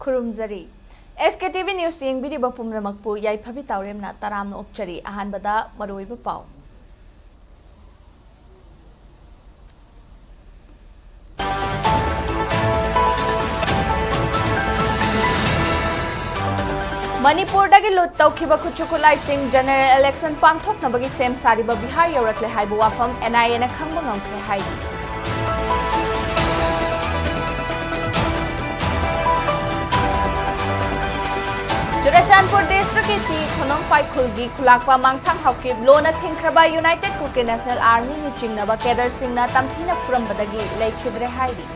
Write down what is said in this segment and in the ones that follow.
Kurumzari. SKTV News yengbi bapumnamakpu yaiphabi tauremna taramna opchari ahanbada maruiba pau. Manipur dagi lut tawkhiba khuchukulai sing general election pangthoknabagi sem sariba Bihar yaurakle haibu wafam NIA na khangba ngamkhre haidi. Churachandpur district ki khonong fai khulgi khulakpa mangthang hawkib lona thingkraba United Kuki National Army ni chingnaba Kedar Singh na tamthina furambadagi leikhidre haidi.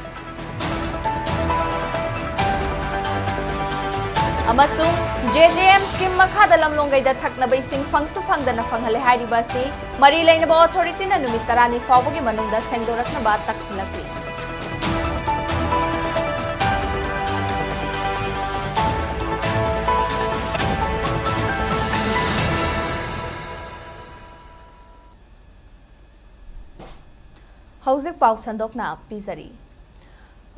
Amasung JJM scheme makhada lamlongai da thaknabai sing fangsu fangdana fanghale hairiba si mari lainaba authority na numit 10 fawbagi manungda sengdoraknaba taksilakli. Hauzik pau sandokna pizari.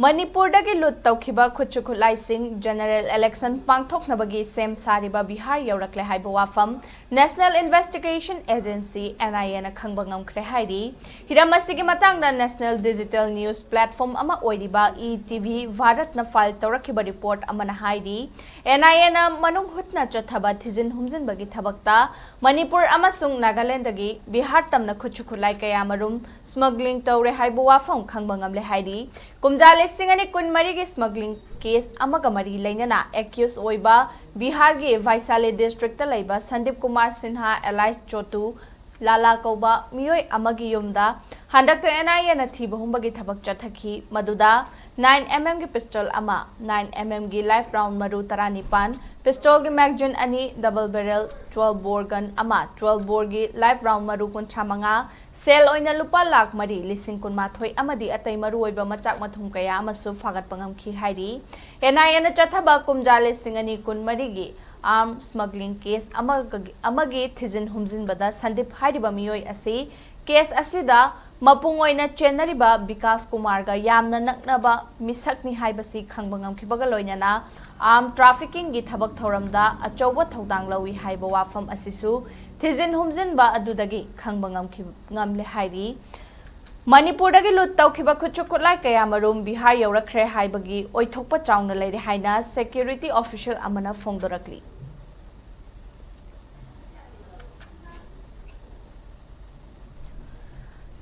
Manipur dagi lut tawkhiba khuchukulai sing general election pangthoknabagi sem sariba Bihar yaurakle haiba wafam National Investigation Agency NIA na khangba ngamkhre hairi hiramasigi matangda National Digital News Platform ama oiriba ETV Bharat na file tawrakhiba report amana hairi NIA na manung hutna chothaba thijin humjin bagi thabakta Manipur amasung Nagaland dagi Bihar tamna khuchukulai kayamarum smuggling tawre haiba wafam khangba ngamle hairi kumjale singani kun mari gi smuggling case amaga mari lainana accused oiba Bihar gi Vaisale district ta laiba Sandip Kumar Sinha Elias Chotu Lala Kauba miyoi amagi yumda handakta NIA na thiba humbagi thabak chathaki maduda 9mm gi pistol ama 9mm gi live round maru taranipan pistol gi magazine ani double barrel 12 bore gun ama 12 bore gi live round maru kuntramanga sel oina lupa lakh mari lising kun mathoi amadi atai maru oiba machak mathum kaya amasu fagat pangam khi hairi NIA na chathaba kumjale singani kun mari gi arm smuggling case amagi thijin humjin bada Sandip hairiba miyoi asi case asida mapung oina chenariba Vikas Kumar ga yamna naknaba misakni haibasi khangba ngamkhibaga loinana arm trafficking gi thabak thoramda achoba thodang lawi haiba wafam asisu thijin humjin ba adudagi khangba ngamle hairi Manipur dagi lut tawkhiba khuchukulai kayamarum Bihar yaurakre haibagi oithokpa chaungna leire haina security official amana phongdorakli.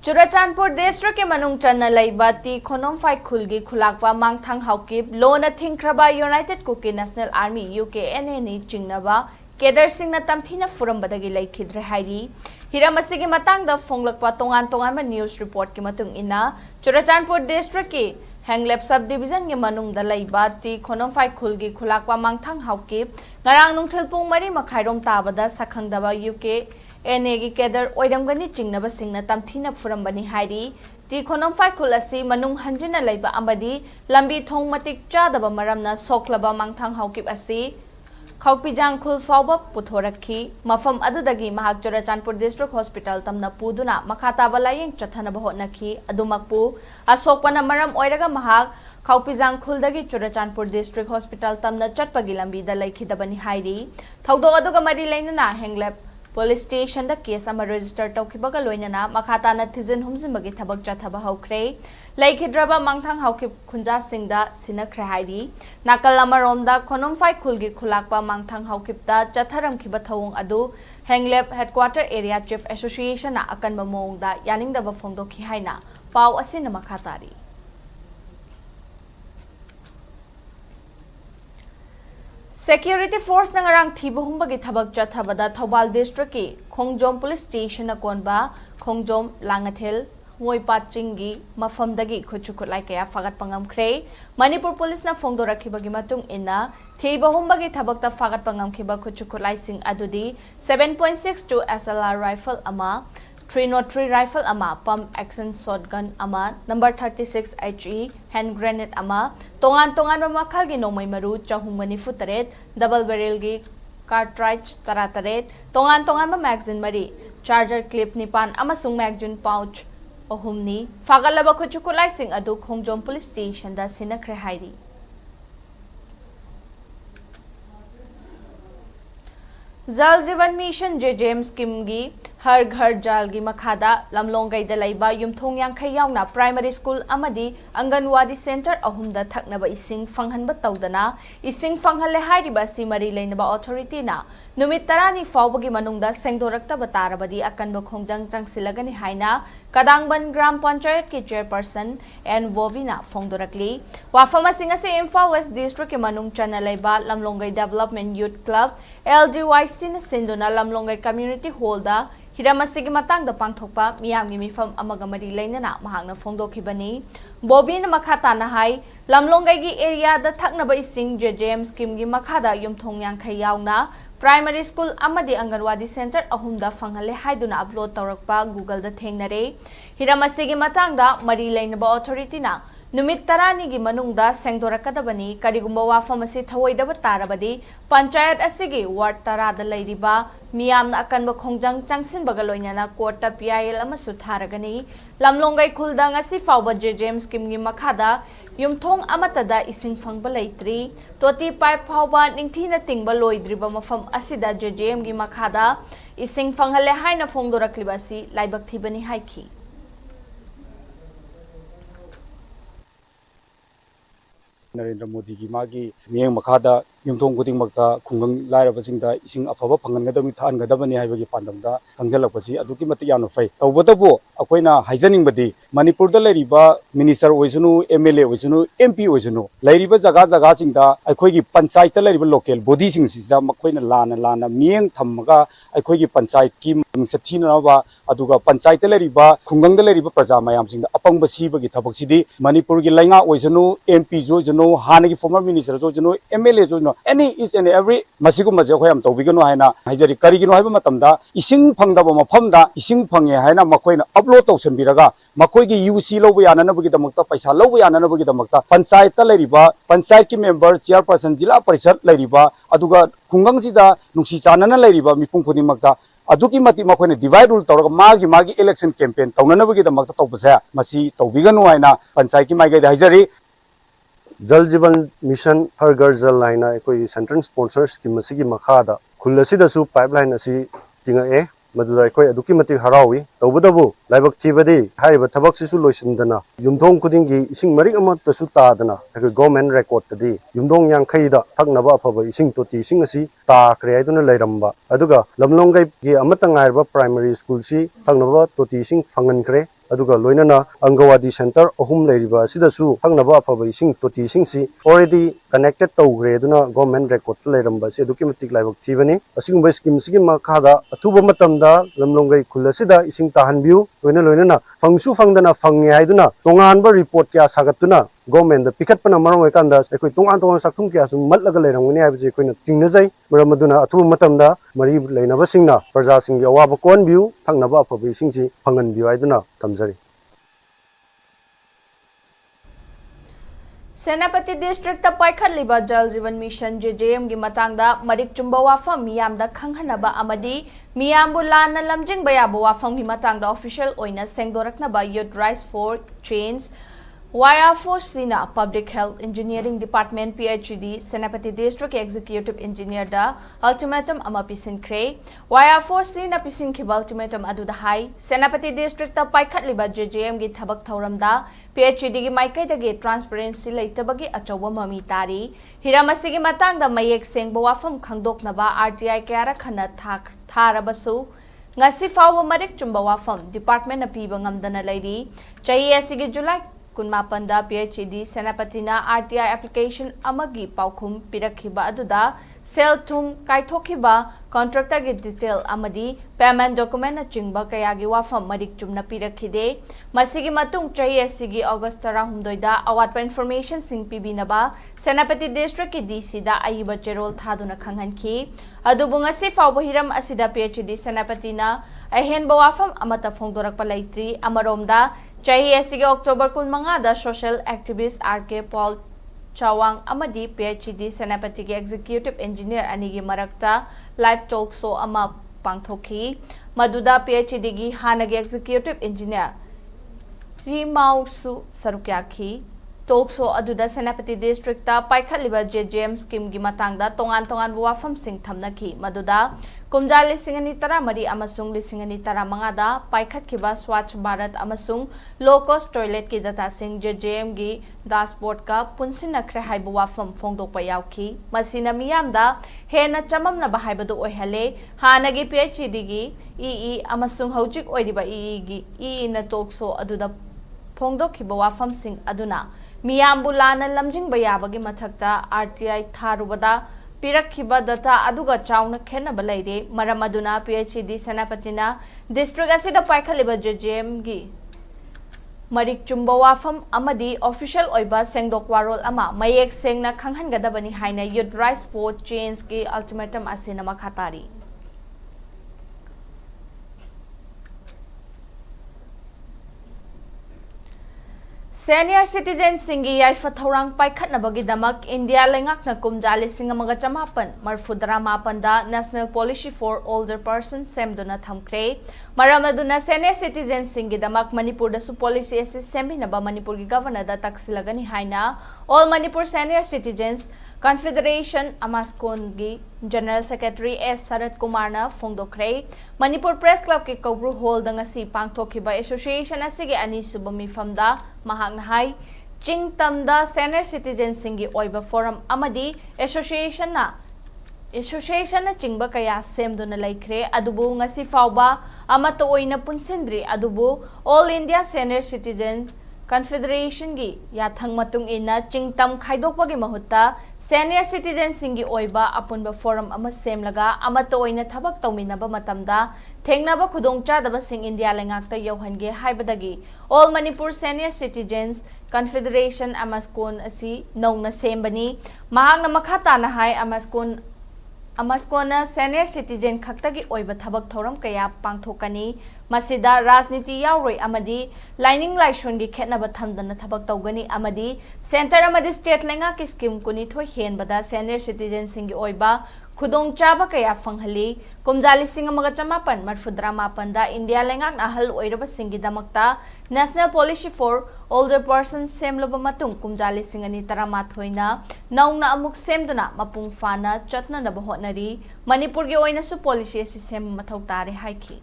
Churachandpur district ke manung channa laiba ti khonom fai khulgi khulakwa mangthang hawkip lona thingkraba United Kuki National Army UKNA ni chingnaba Kedar Singh na tamthina furambadagi leikhidre hairi hiramasigi matangda fonglakpa tongan news report ki matung ina Churachandpur district ki Hanglep subdivision ge manungda laiba ti khonom fai khulgi khulakwa mangthang hawkip ngarang nungthilpung mari makhairom tabada sakhangdaba UKNA gi Kedar oiramgani chingnaba singna tamthina furambani hairi ti khonom fai khulasi manung hanjina laiba amadi lambi thong matik chadaba maramna soklaba mangthang hawkip asi Khawpijang khul fawba puthorakhi mafam adudagi mahak Churachandpur district hospital tamna puduna makhata balayeng chathanaba hotnakhi adumakpu asokpana maram oiraga mahak Khawpijang khuldagi Churachandpur district hospital tamna chatpagi lambi da laikhidabani hairi thawdo aduga mari lainana Hanglep police station da case ama register tawkhibaga loinana makhata na thijin humjinbagi thabak chathaba hawkre laikhidraba mangthang hawkip khunja singda sinakhre hairi nakal amaromda khonom fai khulgi khulakpa mangthang hawkipta chatharam khiba thawong adu Hanglep headquarter area chief association na akanba mongda yaningdaba phongdokhi haina paw asina makhatari Security force na ngarang thiba humbagi thabak chathabada Thobal district ki Khongjom police station na konba Khongjom Langathel Moipatchingi mafamdagi khuchukulai kaya fagat pangamkhre Manipur police na phongdorakhibagi matung ina thiba humbagi thabakta fagat pangamkhiba khuchukulai sing adudi 7.62 SLR rifle ama 303 rifle ama pump action shotgun ama number 36 HE hand grenade ama tongan makhal gi nomai maru chahumani futaret double barrel gi cartridge tarataret tongan ma magazine mari charger clip nipan amasung magazine pouch ohumni fagalaba khuchukulai sing adu Khongjom police station da sinakhre hairi जल जीवन mission जेजेम scheme की हर घर जल की मखादा लमलोंगैद लैबा युमथोंग यांखै यावना primary school अमदी anganwadi centre अहुमदा थकनबा इसिंग फंगहनबा तौदना इसिंग फंगहले हाइरिबा सि मरी लेनबा अथॉरिटी ना नुमित 10 फाउबगी मनुंगदा सेंगदोरक्तबा तारबदी अकनबा खोंजंग चंगसिलगनी हाइना कदांगबन ग्राम पंचायत की चेयरपर्सन एन वोविना फोंदोरकली वाफम सिंह असे इम्फाल वेस्ट डिस्ट्रिक्ट के मनुंग चना लैबा लमलोंगै डेवलपमेंट यूथ क्लब LGYC न सिंधुना लमलोंगै कम्युनिटी हॉलदा हिरम असिगी मतंगदा पांगथोकपा मियामगी मिफम अमगा मरी लैनना महांगना फोंदोखिबनी बोबिन मखाताना हाई लमलोंगैगी एरियादा थकनबा इसिंग जेजेम स्कीम गी मखादा युमथोंग यांखै यावना प्राइमरी स्कूल अमदी अंगनवाड़ी सेंटर अहुमदा फंगहले हाइदुना अपलोड तौरकपा गूगल दा थेंगनरे हिरम असिगी मतंगदा मरी लैनबा अथॉरिटीना नुमित 10 की मनुंगदा सेंगदोरकदबनी करिगुंबा वाफम असि थवैदबा तारबदी पंचायत असिगी वार्ड 10 दा लैरिबा मियामना अकनबा खोंजंग चंगसिनबगा लोइनाना कोर्टा PIL अमसु थारगनी लमलोंगै खुलदा ngasi फाउबा जेजेम स्कीम गी मखादा युमथोंग अमतदा इसिंग फंगबा लैत्री तोटी पाइप फाउबा निंगथीना तिंगबा लोइद्रिबा मफम असिदा जेजेम गी मखादा इसिंग फंगहले हाइना फोंगदोरकलिबासी लाइबक थिबनी हाइखी नरेंद्र मोदी की मागी मियंग मखादा युमथोंग खुदिंगमक्ता खुंगंग लायरबसिंगदा इसिंग अफबा फंगनगदबनि थानगदबनि हाइबगी पांडमदा संजलकपसि अदुकी मति यानो फै तौबदबो अखोइना हाइजनिंगबदी मणिपुरदा लैरिबा मिनिस्टर ओइसनु MLA ओइसनु MP ओइसनु लैरिबा जगा जगा सिंगदा अखोइगी पंचायत लैरिबा लोकल बॉडी सिंग सिदा मखोइना लाना मियंग थमगा अखोइगी पंचायत की मिंगसथिनबा अदुगा पंचायत लैरिबा खुंगंगदा लैरिबा प्रजा मयाम सिंगदा अपंगबा सिबगी थबकसिदी मणिपुर की लैंगा ओइसनु MP जोइसनु हानगी फॉर्मर मिनिस्टर जोइसनु MLA जोइसनु any each and every masigu maje khoi am tobigano haina haijari karigino haiba matamda ising phangdaba mafamda ising phange haina makoina upload tawsanbiraga makoi gi UC lobu yanana bugi damakta paisa lobu yanana bugi damakta panchayat ta leriba panchayat ki member chairperson jila parishad leriba aduga khungang sida nungsi chanana leriba mipung khuni makta aduki mati makoina divide rule tawraga magi election campaign tawnana bugi damakta tawbasa masi tobigano haina panchayat ki maigai haijari जल जीवन mission हर घर जल लाइना कोई central sponsor scheme की मखादा खुलसिदसु pipeline असी तिंगे मदुदा कोई अदुकी मति हरावी तौबदबु लाइबक थिबदी हाइबा थबक सिसु लोइसिंदना युमथोंग खुदिंगी इसिंग मरिक अमतसु तादना गवर्नमेंट रेकॉर्ड तदी युमथोंग यांखैदा थकनबा अफबा इसिंग तोती इसिंग असी ताख्रे हाइदुना लैरंबा अदुगा लमलोंगै की अमतंगाइरबा प्राइमरी स्कूल सी थकनबा तोती इसिंग फंगनख्रे अदुगा लोइनना अंगनवाड़ी सेंटर अहुम लैरिबा सिदसु थंगनबा अफबा इसिंग तोती सिंगसी ऑलरेडी कनेक्टेड तौग्रे अदुना गवर्नमेंट रेकॉर्ड लैरंबा से अदुकी मतिक लाइबक थिबनी असिगुंबा स्कीम सिगी मखादा अथुबा मतमदा लमलोंगै खुलसिदा इसिंग ताहनबिउ लोइनना फंगसु फंगदना फंगे हाइदुना तोंगानबा रिपोर्ट क्या सागतुना गवर्नमेंट पिखतपना मरम वैकांदा एकोइ तोंगान साखथुम क्या सु मतलगा लैरंगनी हाइबजे एकोइना चिंगनजै मरम मदुना अथुबा मतमदा मरि लैनबा सिंगना प्रजा सिंगी अवाबा कोनबिउ थंगनबा अफबा इसिंगसी फंगनबिउ हाइदुना तमजरी सेनापति डिस्ट्रिक्ट पाइखलिबा जल जीवन मिशन जेजेम की मतंगदा मरिक चुंबा वाफम मियामदा खंगहनबा अमदी मियामबु लाना लमजिंगबा याबा वाफम की मतंगदा ऑफिशियल ओइना सेंगदोरकनबा youth rights for change YR4C na Public Health Engineering Department PhD Senapati District Executive Engineer da ultimatum ama pisinkre YR4C na pisinkiba ultimatum adu da hai Senapati District ta paikhatliba JJM gi thabak thauram da PhD gi maikai da gi transparency leitabagi achoba mami tari hiramasi gi matang da mayek sengba wafam khangdoknaba RTI kara khana tharabasu ngasi fawba marik chumba wafam department na piba ngamdana leiri chahi asigi July कुनमापंदा PhD सेनापतिना RTI application अमगी पाउखुम पिरखिबा अदुदा सेल थुम काइथोखिबा contractor की डिटेल अमदी पेमेंट डॉक्यूमेंट चिंगबा कयागी वाफम मरिक चुमना पिरखिदे मसिगी मतुंग चाहि एसिगी अगस्त 13 दा अवाटपा इन्फॉर्मेशन सिंग पिबिनबा सेनापति डिस्ट्रिक्ट की DC दा अइबा चेरोल थादुना खंगहनखि अदुबु ngasi फाउबा हिरम असिदा PhD सेनापतिना अहेनबा वाफम अमता फोंदोरकपा लैत्री अमरोमदा चाहि एसिगे अक्टोबर 15 दा social activist RK Paul Chawang अमदी PhD सेनापति के एग्जीक्यूटिव इंजीनियर अनिगी मरक्ता लाइव टॉक शो अमा पांगथोखी मदुदा PhD की हानगे एग्जीक्यूटिव इंजीनियर रिमाउसु सरुक्याखी Tokso aduda Senapati District ta paikhatliba JJM scheme gi matangda tongan wafam sing thamnaki maduda kumjal lisingani tara mari amasung lisingani tara mangada paikhatkiba Swachh Bharat amasung low cost toilet ki data sing JJM gi dashboard ka punsinakre haibu wafam phongdokpa yauki masina miyamda hena chamamna ba haibadu oihale hanagi PhD gi EE amasung hojik oiriba EE gi EE na Tokso aduda phongdokhiba wafam sing aduna Miyambu lana lamjing bayabagi mathakta RTI tharubada pirakhiba data aduga chauna khenaba leire maram aduna PhD Senapatina district asida paikhaliba JJM gi marik chumba wafam amadi official oiba sengdok warol ama mayek sengna khanghangadabani haina youth rise for change ki ultimatum asina makhatari Senior citizen singi yaifa thorang paikhatnabagi damak India lengakna kumjali singamaga chamapan marfudara mapanda National Policy for Older Persons semduna thamkre maramaduna senior citizen singi damak Manipur da su policy asi sembinaba Manipur gi governor da taksilagani haina all Manipur senior citizens Confederation Amaskon gi General Secretary S Sarat Kumar na phongdokre Manipur Press Club ki Kobru Hall da ngasi pangthokhiba association asigi ani suba mifamda mahakna hai chingtamda senior citizen singi oiba forum amadi association na chingba kaya semduna laikre adubu ngasi fawba amato oina punsindri adubu All India Senior Citizen Confederation gi yathang matung ina chingtam khaidokpagi mahutta senior citizen singi oiba apunba forum ama semlaga amato oina thabak tawminaba matamda thengnaba khudongchadaba sing India lengakta yauhange haibadagi All Manipur Senior Citizens Confederation Amaskon asi nongna sembani mahakna makhata na hai Amaskona senior citizen khaktagi oiba thabak thoram kaya pangthokani masida rajniti yauroi amadi lining laishon gi khetnaba thamdana thabak tawgani amadi center amadi state lenga ki scheme kuni thoi henbada senior citizen singi oiba khudong chaba kaya fanghali kumjali singamaga chamapan marfudra mapanda India lengak ahal oiraba singi damakta National Policy for Older Persons semloba matung kumjali singani taramathoina naungna amuk semduna mapung fana chatna na bahotnari Manipur gi oina su policy si sem mathau tare haiki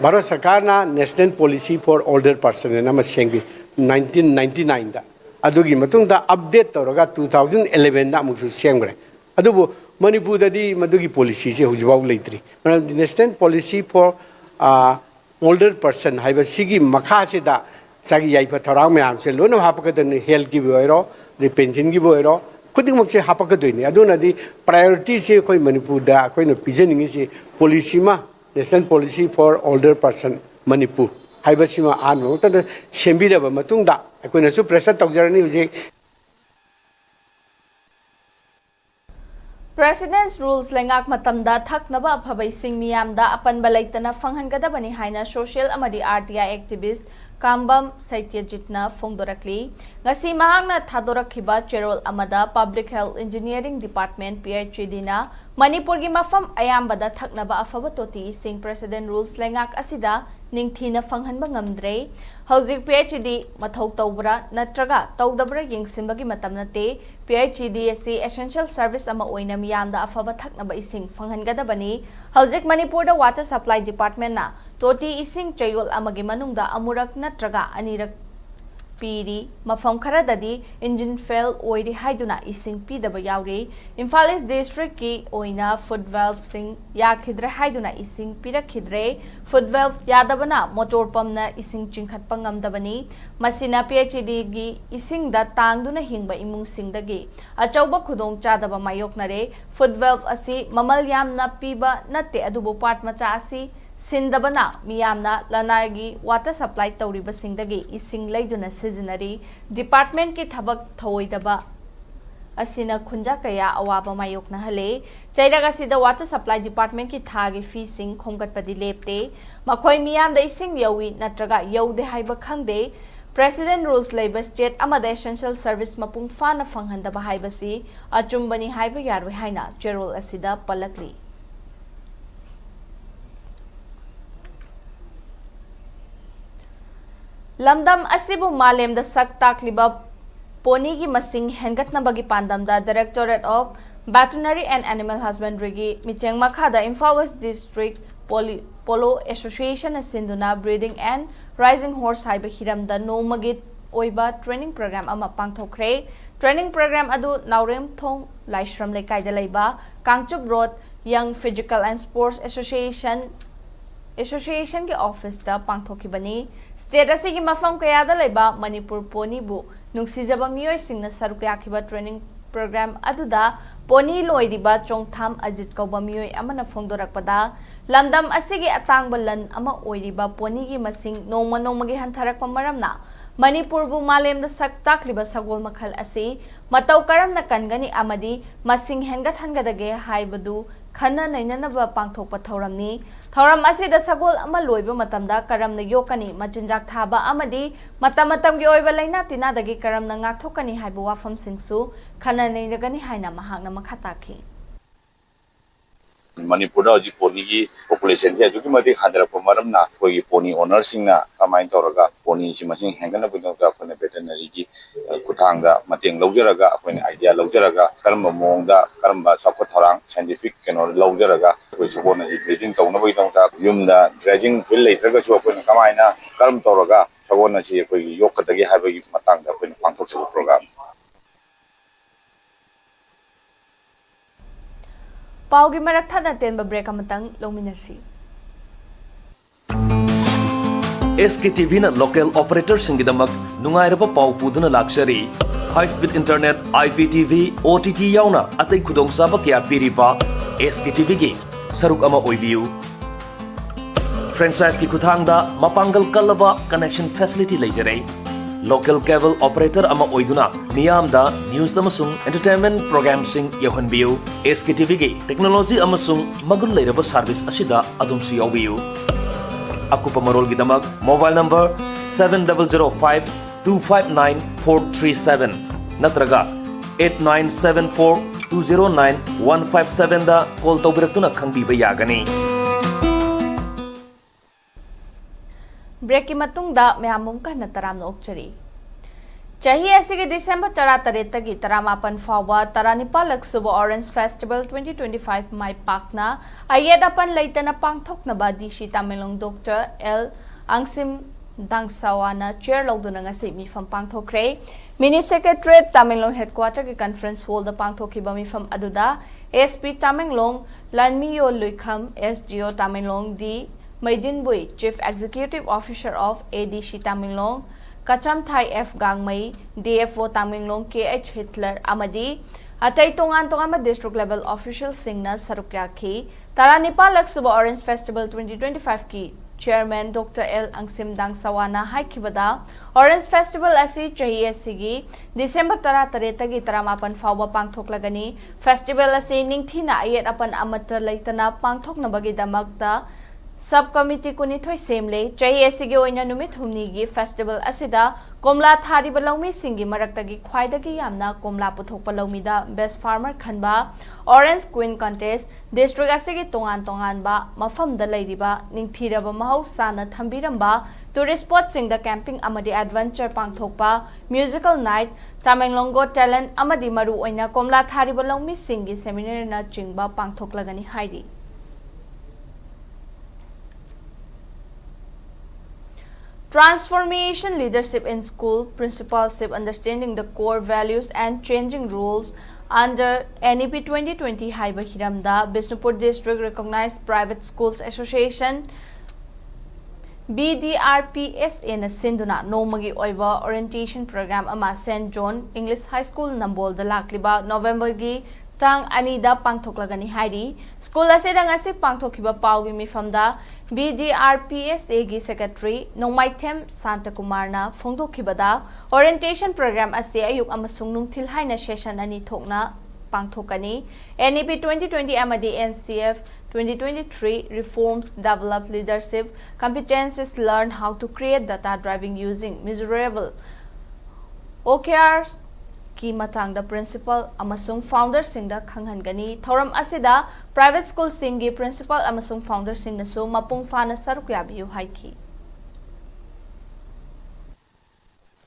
Bharat Sarkar na National Policy for Older Persons na masengbi 1999 da adugi matungda update tawraga 2011 da amuksu sengbre adubu Manipur dadi madugi policy se hujbaw leitri National Policy for older person haiba sigi makha se da sagi yaifa thorang myam se lona hapakadan health gi boiro the pension gi boiro khuding mak se hapakadoini aduna di priority se koi Manipur da koi no pijeningi se policy ma National Policy for Older Person Manipur haiba sima anu ta sembira ba matungda koi na su pressure tawjarani uje President's rules lengak matamda thaknaba aphabai sing miyamda apan balaitana fanghangadabani haina social amadi RTI activist Kambam Satyajitna phongdorakli ngasi mahangna thadorakhiba cherol amada Public Health Engineering Department PhD na Manipur gi mafam ayambada thaknaba afaba toti sing President rules lengak asida ningthina fanghanba ngamdre hojik PhD mathau tawbra natraga tawdabra yengsimbagi matam nate PhD asi essential service ama oina miyamda afaba thaknaba ising fanghangadabani hojik Manipur da water supply department na toti ising chayol amagi manungda amurak natraga anirak piri mafam kharadadi engine fail oiri haiduna ising pidaba yauri Imphal East district ki oina foot valve sing yakhidre haiduna ising pirakhidre foot valve yadabana motor pump na ising chingkhat pangamdabani masina PhD gi ising da tangduna hingba imung singdagi achauba khudong chadaba mayoknare foot valve asi mamal yamna piba natte adubo part macha asi Sindabana miyamna lanagi water supply tawriba singdagi ising laiduna seasonary department ki thabak thawoidaba asina khunja kaya awaba mayokna hale chairaga sida water supply department ki thagi fee sing khomgatpadi lepte makhoi miyamda ising yawi natraga yaude haiba khangde President rules labor state amada essential service mapung fana fanghandaba haibasi achumbani haiba yarwe haina cherol asida palakli lamdam asibu malem da sak takliba poni gi masing hengatnabagi pandamda Directorate of Veterinary and Animal Husbandry gi miteng makhada Imphal West District Polo Association asinduna breeding and rising horse haiba hiramda nomagi oiba training program ama pangthokre training program adu naurem thong laishram lekai da leiba Kangchup Road Young Physical and Sports Association ki office da pangthokibani state asigi mafam kaya da leiba Manipur poni bu nungsijaba miyoi singna sarukya khiba training program aduda poni loidiba chongtham ajit kauba miyoi amana phongdorakpada lamdam asigi atangba lan ama oiriba poni gi masing noma gi hantharakpa maramna Manipur bu malem da sak takliba sagol makhal asi matau karam na kangani amadi masing hengat hangadage haibadu khana nainanaba pangthokpa thoramni thoram asi da sagol ama loiba matamda karam na yokani machinjak thaba amadi matam gi oiba laina tina dagi karam na ngakthokani haibu wafam singsu khana nainagani haina mahakna makhataki Manipur da ji poni gi population je juki mati khadra ko maramna koi poni owners singna kamain toraga poni si masing hengana bino ga phone veterinary gi kuthanga mateng laujaraga apone idea laujaraga karamba mongda karamba support thorang scientific keno laujaraga koi sabona ji breeding tawna bai tawta yumda grazing field leitraga so apone kamaina karam toraga sabona si koi yokkatagi habagi matang da apone pangthok sabu program paugi marak thana tenba break amatang lominasi SKTV na local operator singidamak nungairaba pau puduna luxury high speed internet IPTV OTT yauna atai khudong saba kya piripa SKTV gi saruk ama oibiu franchise ki khuthangda mapangal kalaba connection facility leijare local cable operator ama oiduna niyamda news amasung entertainment program sing yahonbiu SKTV gi technology amasung magul leiraba service asida adumsu yawiu akupa marol gi damak mobile number 7005259437 natraga 8974209157 da call tawbiratuna khangbiba yagani break ki matungda meamum kana taramna okchari chahi asigi December 13 tagi 18 fawa 19 laksuba Orange Festival 2025 mai pakna ayadapan leitana pangthokna ba dishi Tamilong Dr. L Angsim Dangsawana chair lawduna ngasi mi fam pangthokre mini secretariat Tamilong headquarter ki conference hall da pangthokiba mi fam aduda SP Tamilong Lanmiyo Luikham SGO Tamilong di Maidinbui, Chief Executive Officer of ADC Tamilong, Kacham Thai F. Gangmai, DFO Tamilong KH Hitler Amadi, Atay Tongan District Level Official Singna Sarukyaki, Taranipa Laksuba Orange Festival 2025 ki Chairman Dr. L. Angsim Dangsawana Haikibada, Orange Festival asi chahi asigi December 13 tagi 18 fawa pangthoklagani, Festival asi ningthina ayat apan amata leitana pangthokna bagi damakta Subcommittee kunithoi semle chahi asigi oina numit humni gi festival asida komla thari balawmi singi maraktagi khwaidagi yamna komla puthokpa lawmida best farmer khanba Orange Queen contest district asigi tongan ba mafamda leiriba ningthiraba mahausana thambiramba tourist spot singda camping amadi adventure pangthokpa musical night Tamilong Got Talent amadi maru oina komla thari balawmi singi seminar na chingba pangthoklagani hairi Transformation leadership in school, principalship, understanding the core values and changing rules under NEP 2020 Haiba Hiramda, Bisnupur District Recognized Private Schools Association, BDRPSA na sinduna nomagi oiba orientation program ama St. John English High School Nambol da lakliba November gi tang anida pangthoklagani hairi school asida ngasi pangthokiba paugi mifamda BDRPSA gi secretary Nongmaithem Santa Kumarna phongdokhibada orientation program ase ayuk amasung nungthil haina session ani thokna pangthokani NEP 2020 amadi NCF 2023 reforms develop leadership competencies learn how to create data driving using measurable OKRs ki matang da principal amasung founder singda khanghan-gani thoram asida private school singi principal amasung founder singna su mapung fana sarukya biu haiki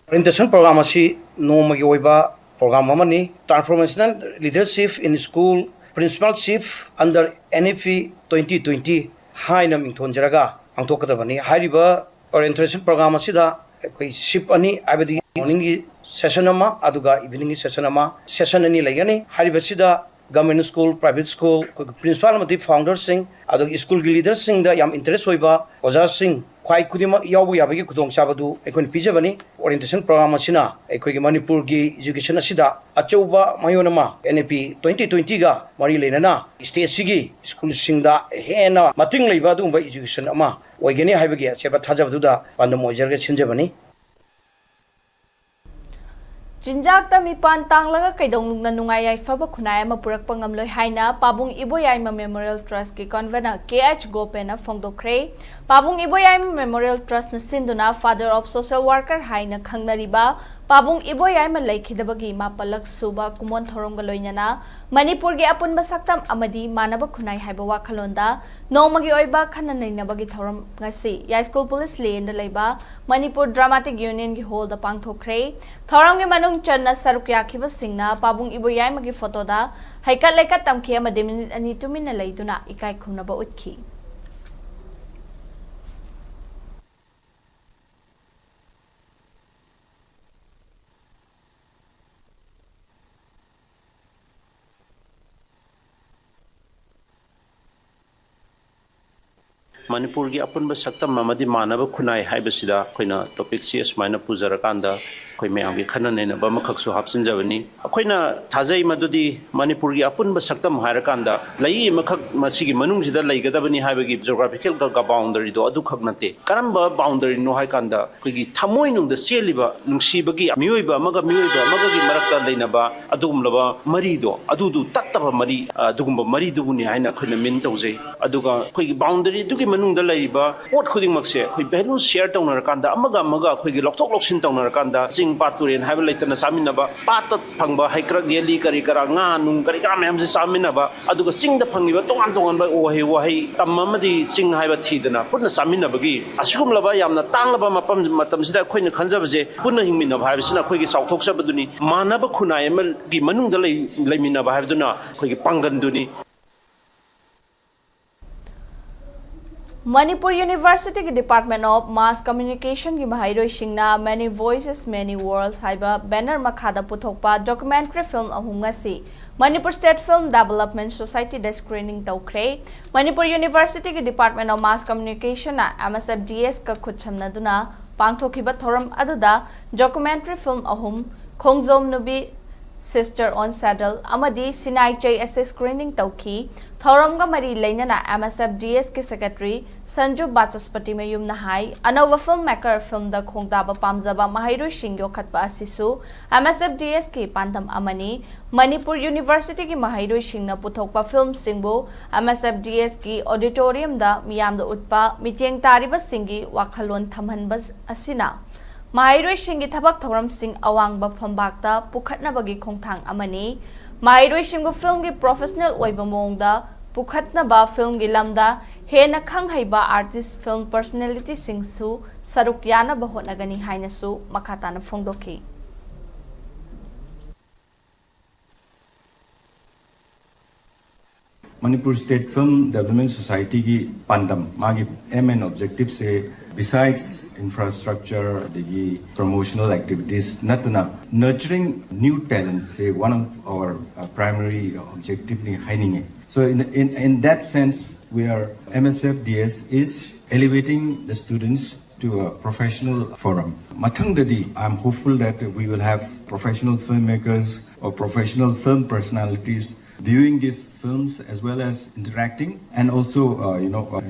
Orientation program asi nomagi oiba program amani transformational leadership in school principalship under NFE 2020 haina mingthon jaraga angtokadabani hariba orientation program asida koi ship ani abadi morning gi session ama aduga evening gi session ama session ani lagani hariba sida government school private school principal amati founder sing adu school gi leaders sing da yam interest oiba oja sing kwai kudima yawu yabagi kudong sabadu ekon pijabani orientation program asina ekoi Manipur gi education asida achauba mayonama NAP 2020 ga mari lenana state sigi school singda hena mating leiba du ba education ama oigeni haibagi cheba thajabdu da pandam oijarga chinjabani Jinjak ta mipan tanglaga kaidong na nungay ay faba kunay mapurak pangamloy haina pabung iboyay Memorial Trust ki convener KH Gope na fongdokre pabung iboyay Memorial Trust na sinduna Father of Social Worker haina khangnariba pabung iboyay malaykidabagi mapalak suba kumon thorong galoy na Manipur gi apun basaktam amadi manaba kunay haiba wakhalonda nomagi oiba khananay nabagi thorom ngasi ya school police lane layba Manipur Dramatic Union gi hold the pangthokre thorom gi manung channa sarukya khiba singna pabung iboyay magi photo da haikat lekat tamkhe amade minute ani tumina leiduna ikai khumnaba utkhi Manipur gi apun ba saktam mamadi manaba khunai haibasida khoina topic si asmaina pujarakanda khoi mayam gi khanan ne ba makhak su hapsin jawani khoina thajai madudi Manipur gi apun ba saktam harakanda lai makhak masigi manung sida laigadabani haibagi geographical ga boundary do adu khagnate karamba boundary no haikanda khoi gi thamoi nung da seliba nungsibagi miyoiba maga gi marakta leinaba adugumlaba mari do adudu tattaba mari adugumba mari dubuni haina khoina min tawjai aduga khoi gi boundary dugi manung da laiba pot khuding makse khoi value share tawnarakanda amaga khoi gi loktok loksin tawnarakanda sing paturen haiba leitana saminaba patat phangba haikra geli kari kara nga nung kari kara mayam se saminaba aduga sing da phangiba tongan ba wahai tamamadi sing haiba thidana purna saminabagi asugum laba yamna tanglaba matam sida khoina khanjabaje purna hingmina bhaibsina khoi gi sauthok sabaduni manaba khunai amal gi manung da leimina bhaibduna khoi gi panganduni Manipur University ki Department of Mass Communication ki mahairoi singna Many Voices Many Worlds haiba banner makhada puthokpa documentary film ahungasi Manipur State Film Development Society da screening tawkhre Manipur University ki Department of Mass Communication na MSFDS ka khutchamna duna pangthokiba thoram aduda documentary film ahum khongjom nubi Sister on Saddle amadi Sinai JS screening tawki thoramga mari leinana MSFDS ki secretary Sanju Bachaspati mayum nahai anova filmmaker film da khongdaba pamjaba mahairoi singyo khatpa asisu MSFDS ki pandam amani Manipur University ki mahairoi singna puthokpa film singbo MSFDS ki auditorium da miyam da utpa mityeng tariba singi wakhalon thamhanba asina Mahairoi Shingi Thabak Thoram Singh Awangba Phambakta Pukhatnabagi Khongthang Amani Mahairoi Singbu film gi professional oiba mongda Pukhatnaba film gi lamda hena khanghaiba artist film personality singsu saruk yana bahonagani hainasu makhatana phongdoki Manipur State Film Development Society की pandam मागी aim and objective से besides infrastructure the promotional activities natuna nurturing new talents say one of our primary objective ni haining so in that sense we are MSFDS is elevating the students to a professional forum. Mathangdadi, I'm hopeful that we will have professional filmmakers or professional film personalities viewing these films as well as interacting and also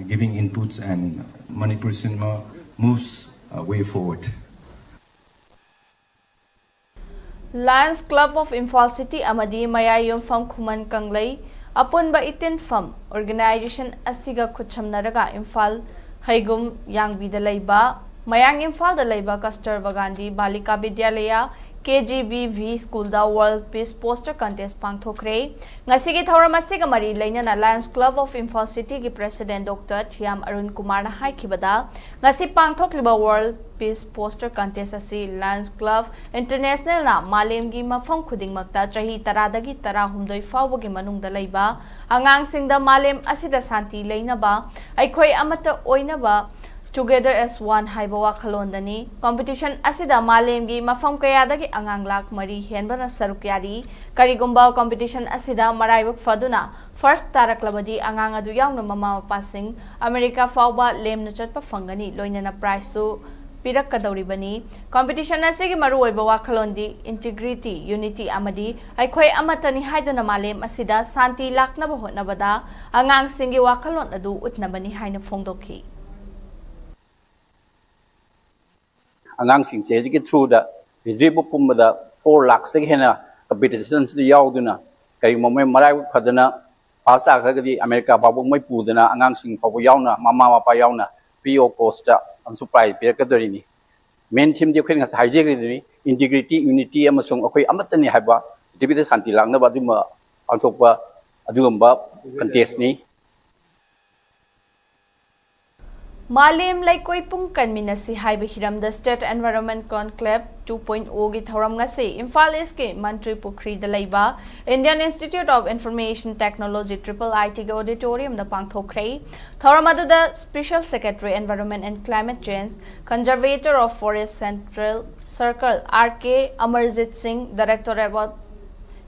giving inputs and Manipur cinema moves way forward. Lions Club of Imphal City Amadi Mayayum Fam Kuman Kanglay Apunba Itin Fam Organization Asiga Kuchamnaraga Imphal Haigum Yang Bida Layba Mayang Imphal the Layba Kasturba Gandhi Balika Vidyalaya KGBV School da World Peace Poster Contest pangthokre ngasigi thauram asiga mari lainana Lions Club of Imphal City gi President Dr. Thiam Arun Kumar na haikibada ngasi pangthokliba World Peace Poster Contest asi Lions Club International na malemgi mafam khudingmakta chahi 10 dagi 18 fawbagi manungda leiba angangsingda malem asida santi leinaba aikhoi amata oinaba Together as one haiba wakhalondani competition asida malemgi mafam kayadagi angang lak mari henbana sarukyari karigumba competition asida maraibuk faduna first taraklabadi angang adu yauna mama mapasing America fawba lemna chatpa fangani loinana prize su pirak kadawribani competition asigi maru oiba wakhalondi integrity unity amadi aikhoi amatani haiduna malem asida santi laknaba hotnabada angang singi wakhalon adu utnabani haina phongdokhi angangsing se ji through the ribu pumda 4 lakhs te hena competitions the yauduna kari momme marai phadana pasta khagadi America babu mai pudana angangsing pabu yauna mama mapa yauna PO costa and supply pe kadorini main theme de khen ngas haije gri integrity unity amasung akoi amatani haba dibite santi langna baduma anthokpa adugamba contest ni Malim laikoi pung kanminasi haiba hiram the State Environment Conclave 2.0 gi thoram ngase Imphal East ke Mantri Pukri da laiba Indian Institute of Information Technology IT ge auditorium da pangthokre thoram adu the Special Secretary Environment and Climate Change Conservator of Forest Central Circle RK Amarjit Singh Director about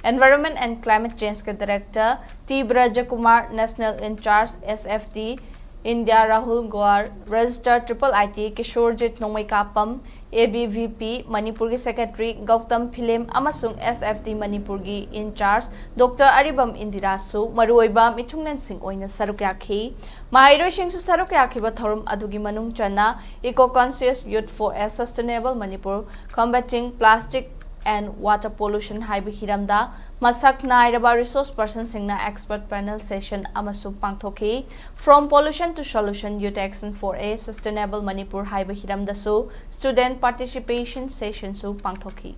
Environment and Climate Change ke Director T Brajakumar National In Charge SFT India Rahul Gwar, Registered IT Kishorjit Nomai Kapam, ABVP Manipur gi Secretary Gautam Philem amasung SFT Manipur gi In Charge Dr. Aribam Indirasu Maruoiba Michungnan Singh oina sarukyakhi Mahairoi Singsu sarukyakhi ba thorum adugi manung chana Eco Conscious Youth for a Sustainable Manipur Combating Plastic and Water Pollution haiba hiramda masak nairaba resource person singna expert panel session amasu pangthoki from pollution to solution youth action for a sustainable Manipur haiba hiramda su student participation session su pangthoki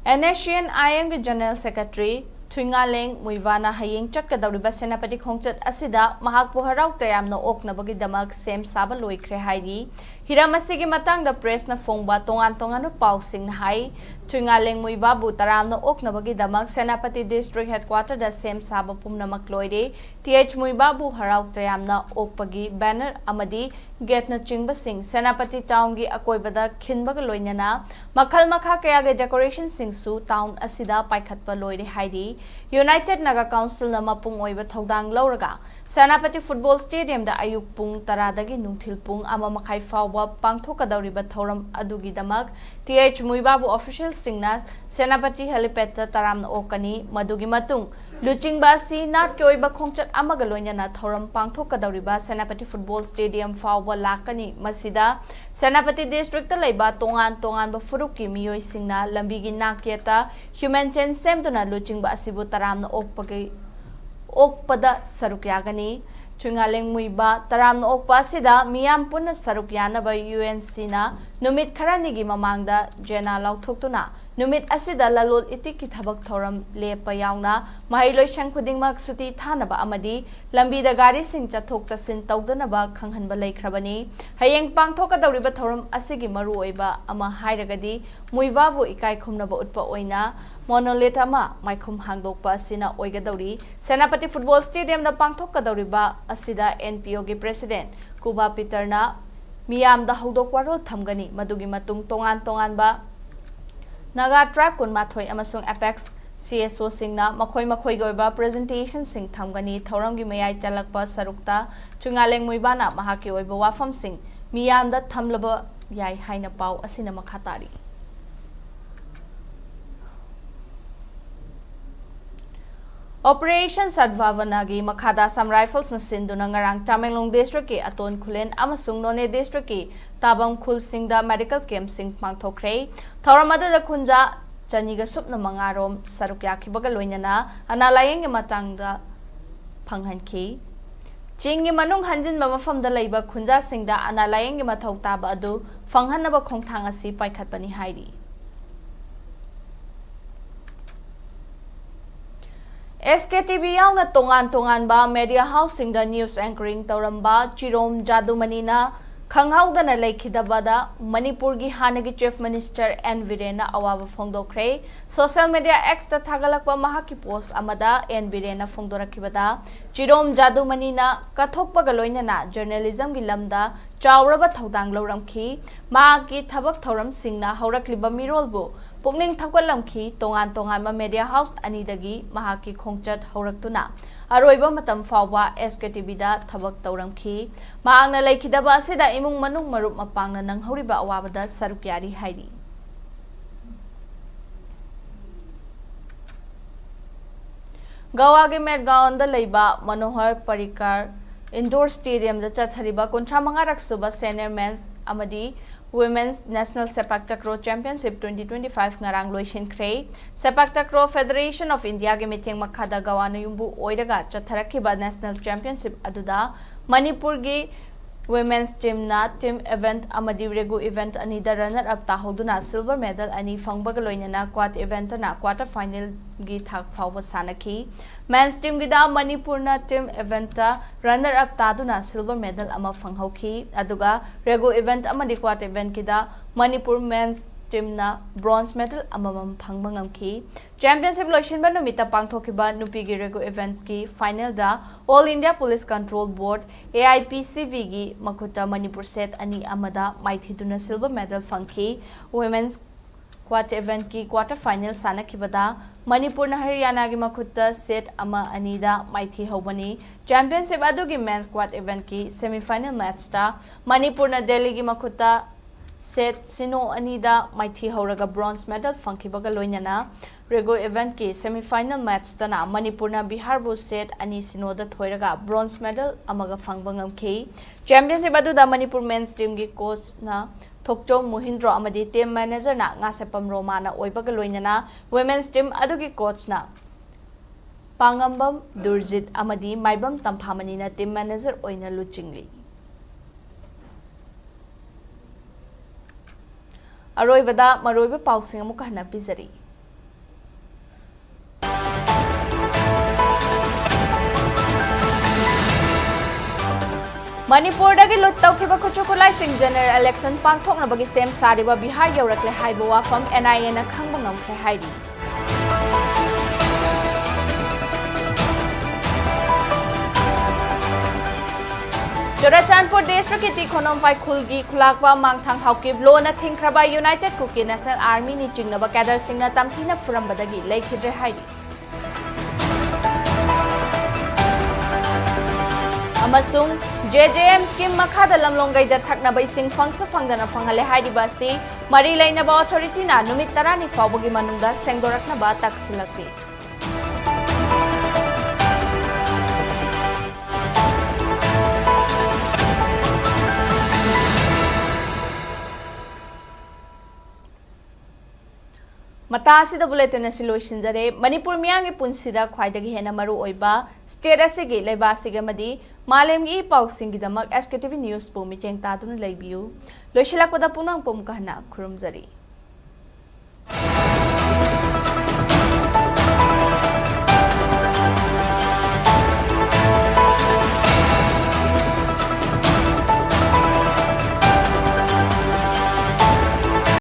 NSCN IM General Secretary Twingaleng Muivana Haying Chatkadawriba Senapati Khongchat Asida Mahakpu Harau Tayamno Oknabagi Damak Sem Saba Loikre Hairi Hiramasigi Matang the press na Fongba Tongan Tongano Pausing Hai Twingaleng Muivabu Taramno Oknabagi Damak Senapati District Headquarter da Sem Saba Pumna Makloide TH Muivabu Harau Tayamna Okpagi Banner Amadi Getna Chingba Singh Senapati Town gi Akoibada Kinbaga Loinana Makhal Makha Kayage Decoration Singh Su Town Asida Paikhatpa Loide Hairi United Naga Council na mapung oiba thodang lauraga Senapati Football Stadium da ayuk pung taradagi nungthil pung ama makhai fawba pangthokadawriba thoram adugi damak TH Muibabu official singna Senapati helipad ta taramna okani madugi matung Luching basi nat ke oiba khongchat amaga loinana thoram pangthokadawriba Senapati Football Stadium fawba lakani masida Senapati District ta leiba tongan ba furuki miyoi singna lambigi nakyata human chain semduna luching basi bu taramna okpada sarukyagani Twingaleng Muiba taramna okpa sida miyam punna sarukyana ba UNC na numit kharanigi mamangda jena lauthoktuna numit asida lalol itiki thabak thoram lepa yauna mahailoi sangkhudingmak suti thanaba amadi lambida gari sing chathok chasin tawdanaba khanghanba leikrabani hayeng pangthokadawriba thoram asigi maru oiba ama hairagadi muibabu ikai khumnaba utpa oina monolith ama maikhum hangdokpa asina oigadawri Senapati Football Stadium da pangthokadawriba asida NPO gi President Kuba Peter na miyam da hawdokwarol thamgani madugi matung tongan ba Naga Tribe Kunmathoi amasung Apex CSO singna makhoi goiba presentation sing thamgani thoramgi mayai chalakpa sarukta Twingaleng Muibana mahaki oiba wafam sing miyamda thamlaba yai haina pau asina makhatari Operation Sadvavanagi Makhada Sam Rifles na sinduna ngarang Tamenglong District ki Aton Khulen amasung None District ki Tabang Khul Singda Medical Camp sing pangthokre Thoramada da khunja chaniga supna mangarom sarukya khibaga loinana analayeng matangda phanghanki Chingi manung hanjin mafamda leiba khunja singda ana layeng gi mathau taba adu fanghanaba khongthang asi paikhatpani hairi. SKTV yauna tongan ba media house singda news anchoring tauramba Chirom Jadumani na Khanghawdana lekhidabada Manipur gi hanagi chief minister N Virena awaba phongdokre social media X ta thagalakpa mahaki post amada N Virena phongdorakibada Chirom Jadumani na kathokpa galoina na journalism gi lamda chawraba thodang loramkhi ma gi thabak thoram singna haurakliba mirolbu pukning thakwalamkhi tongan ma media house anidagi mahaki khongchat hauraktuna Aroiba matam fawa SKTV da thabak tauramkhi maangna lekhidaba asida imung manung marup mapangna nang horiba awabada sarukyari hairi Goa ge Medgaon da leiba Manohar Parikar Indoor Stadium da chathariba kontra mangarak suba senior men's amadi Women's National Sepak Takraw Championship 2025 ngarang loisin kre Sepak Takraw Federation of India ge meeting makhada gawana yumbu oiraga chatharakiba National Championship aduda Manipur ge Women's team na team event amadi regu event anida runner up tahoduna silver medal ani phangbaga loinana quad event na quarter final gi thak phawba sanaki men's team gida Manipur na team event ta runner up taduna silver medal ama phanghauki aduga regu event amadi quad event gida Manipur men's team na bronze medal amamam phangba ngamki championship loisin ba numita pangthokiba nupi gi regu event ki final da All India Police Control Board AIPCB gi makuta Manipur set ani amada maithiduna silver medal phangki women's quad event ki quarter final sanakibada Manipur na Haryana gi makuta set ama anida maithi hobani championship adu gi men's quad event ki semi final match ta Manipur na Delhi gi makuta set sino anida maithi horaga bronze medal phangkibaga loinana rego event ki semi final match tana Manipur na Bihar bu set ani sino da thoiraga bronze medal amaga phangbangam ki championship adu da Manipur men's team gi coach na Thokcho Mohindro amadi team manager na ngasepam Romana oibaga loinana women's team adu gi coach na Pangambam Durjit amadi Maibam Tamphamani na team manager oina luchingli Aroibada maroiba pausing amu kahna pizari Manipur dagi lut tawkiba khuchukulai sing general election pangthokna bagi sem sariba Bihar yaurakle haiba wafam NIA na khangba ngamkhre hairi Chorachandpur Destra Kiti Khonom Fai Khulgi Khulakwa Mangthang Haukib Lo na Thingkraba United Kuki National Army ni Chingnaba Kadar Singna Tamthina Furambadagi Lekhidre Hairi Amasung JJM scheme makhada lamlongai da thaknabai sing fangsa fangdana fanghale hairiba si mari lainaba authority na numit tarani fawbagi manungda sengdoraknaba taksilakti Mata asida bulletin asi loisinjare Manipur miyangi punsida khwaidagi hena maru oiba state asigi leiba asiga madi malemgi pausingi damak SKTV news pu miteng taduna leibiu loisilakpada punang pum kahna khurumjari